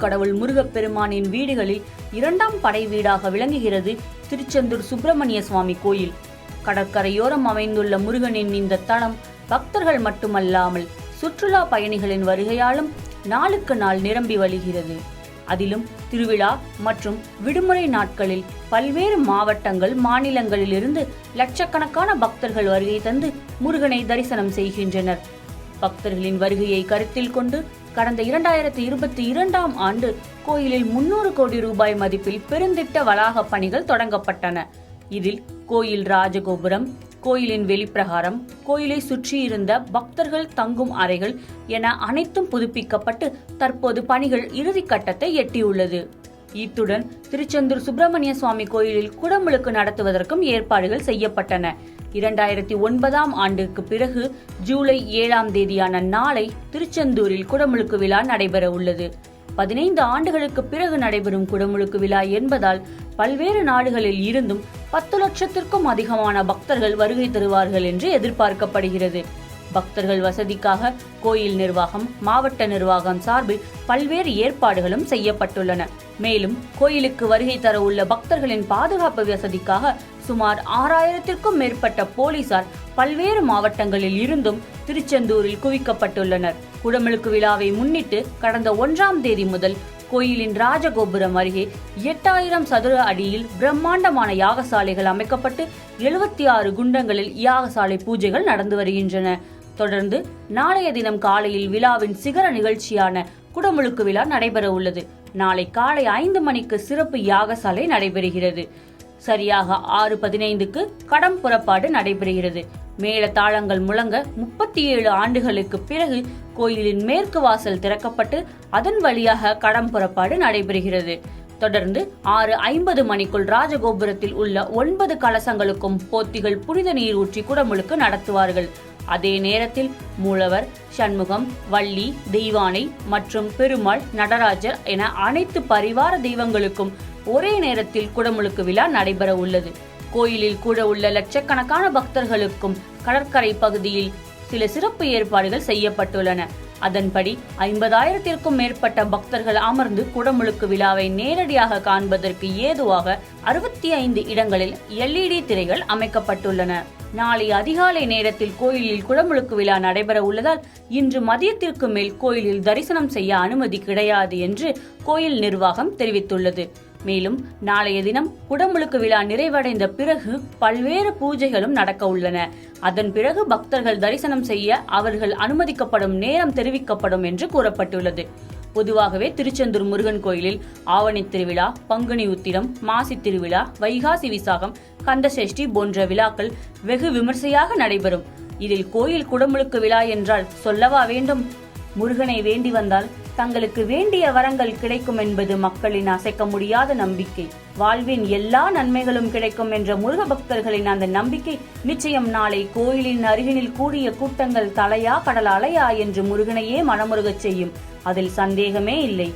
கடவுள் முருகப்பெருமானின் வீடுகளில் இரண்டாம் படை வீடாக விளங்குகிறது திருச்செந்தூர் சுப்பிரமணிய சுவாமி கோயில். கடற்கரையோரம் அமைந்துள்ள முருகனின் இந்த தலம் பக்தர்கள் மட்டுமல்லாமல் சுற்றுலா பயணிகளின் வருகையாலும் நாளுக்கு நாள் நிரம்பி வழிகிறது. அதிலும் திருவிழா மற்றும் விடுமுறை நாட்களில் பல்வேறு மாவட்டங்கள், மாநிலங்களிலிருந்து லட்சக்கணக்கான பக்தர்கள் வருகை தந்து முருகனை தரிசனம் செய்கின்றனர். பக்தர்களின் வருகையை கருத்தில் கொண்டு கடந்த 2022ஆம் ஆண்டு கோயிலில் 300 கோடி ரூபாய் மதிப்பில் பெருந்திட்ட வளாக பணிகள் தொடங்கப்பட்டன. இதில் கோயில் ராஜகோபுரம், கோயிலின் வெளிப்பிரகாரம், கோயிலை சுற்றியிருந்த பக்தர்கள் தங்கும் அறைகள் என அனைத்தும் புதுப்பிக்கப்பட்டு தற்போது பணிகள் இறுதிக்கட்டத்தை எட்டியுள்ளது. இத்துடன் திருச்செந்தூர் சுப்பிரமணிய சுவாமி கோயிலில் குடமுழுக்கு நடத்துவதற்கும் ஏற்பாடுகள் செய்யப்பட்டன. 2009ஆம் ஆண்டுக்கு பிறகு ஜூலை 7ஆம் தேதியான நாளை திருச்செந்தூரில் குடமுழுக்கு விழா நடைபெற உள்ளது. 15 ஆண்டுகளுக்கு பிறகு நடைபெறும் குடமுழுக்கு விழா என்பதால் பல்வேறு நாடுகளில் இருந்தும் 10 லட்சத்திற்கும் அதிகமான பக்தர்கள் வருகை தருவார்கள் என்று எதிர்பார்க்கப்படுகிறது. பக்தர்கள் வசதிக்காக கோயில் நிர்வாகம், மாவட்ட நிர்வாகம் சார்பில் பல்வேறு ஏற்பாடுகளும் செய்யப்பட்டுள்ளன. மேலும் கோயிலுக்கு வருகை தர உள்ள பக்தர்களின் பாதுகாப்பு வசதிக்காக சுமார் 6000த்திற்கும் மேற்பட்ட போலீசார் பல்வேறு மாவட்டங்களில் இருந்தும் திருச்செந்தூரில் குவிக்கப்பட்டுள்ளனர். குடமுழுக்கு விழாவை முன்னிட்டு கடந்த 1ஆம் தேதி முதல் கோயிலின் ராஜகோபுரம் அருகே 8000 சதுர அடியில் பிரம்மாண்டமான யாகசாலைகள் அமைக்கப்பட்டு 76 குண்டங்களில் யாகசாலை பூஜைகள் நடந்து வருகின்றன. தொடர்ந்து நாளைய தினம் காலையில் விழாவின் சிகர நிகழ்ச்சியான குடமுழுக்கு விழா நடைபெற உள்ளது. நாளை காலை 5 மணிக்கு சிறப்பு யாகசாலை நடைபெறுகிறது. சரியாக 6:15க்கு கடம் புறப்பாடு நடைபெறுகிறது. மேள தாளங்கள் முழங்க 37 ஆண்டுகளுக்கு பிறகு கோயிலின் மேற்கு வாசல் திறக்கப்பட்டு அதன் வழியாக கடம் புறப்பாடு நடைபெறுகிறது. தொடர்ந்து 6:50 மணிக்குள் ராஜகோபுரத்தில் உள்ள 9 கலசங்களுக்கும் போத்திகள் புனித நீர் ஊற்றி குடமுழுக்கு நடத்துவார்கள். அதே நேரத்தில் மூலவர், சண்முகம், வள்ளி, தெய்வானை மற்றும் பெருமாள், நடராஜர் என அனைத்து பரிவார தெய்வங்களுக்கும் ஒரே நேரத்தில் குடமுழுக்கு விழா நடைபெற உள்ளது. கோயிலில் கூட உள்ள லட்சக்கணக்கான பக்தர்களுக்கும் கடற்கரை பகுதியில் சில சிறப்பு ஏற்பாடுகள் செய்யப்பட்டுள்ளன. அதன்படி 50,000த்திற்கும் மேற்பட்ட பக்தர்கள் அமர்ந்து குடமுழுக்கு விழாவை நேரடியாக காண்பதற்கு ஏதுவாக 65 இடங்களில் LED திரைகள் அமைக்கப்பட்டுள்ளன. நாளை அதிகாலை நேரத்தில் கோயிலில் குடமுழுக்கு விழா நடைபெற உள்ளதால் இன்று மதியத்திற்கு மேல் கோயிலில் தரிசனம் செய்ய அனுமதி கிடையாது என்று கோயில் நிர்வாகம் தெரிவித்துள்ளது. மேலும் நாளைய தினம் குடமுழுக்கு விழா நிறைவடைந்த பிறகு பல்வேறு பூஜைகளும் நடக்க உள்ளன. அதன் பிறகு பக்தர்கள் தரிசனம் செய்ய அவர்கள் அனுமதிக்கப்படும் நேரம் தெரிவிக்கப்படும் என்று கூறப்பட்டுள்ளது. பொதுவாகவே திருச்செந்தூர் முருகன் கோயிலில் ஆவணி திருவிழா, பங்குனி உத்திரம், மாசி திருவிழா, வைகாசி விசாகம், கந்தசஷ்டி போன்ற விழாக்கள் வெகு விமர்சையாக நடைபெறும். இதில் கோயில் குடமுழுக்கு விழா என்றால் சொல்லவா வேண்டும்? முருகனை வேண்டி வந்தால் தங்களுக்கு வேண்டிய வரங்கள் கிடைக்கும் என்பது மக்களின் அசைக்க முடியாத நம்பிக்கை. வாழ்வின் எல்லா நன்மைகளும் கிடைக்கும் என்ற முருக பக்தர்களின் அந்த நம்பிக்கை நிச்சயம் நாளை கோயிலின் அருகினில் கூடிய கூட்டங்கள் தலையா கடல் அலையா என்று முருகனையே மனமுருகச் செய்யும். அதில் சந்தேகமே இல்லை.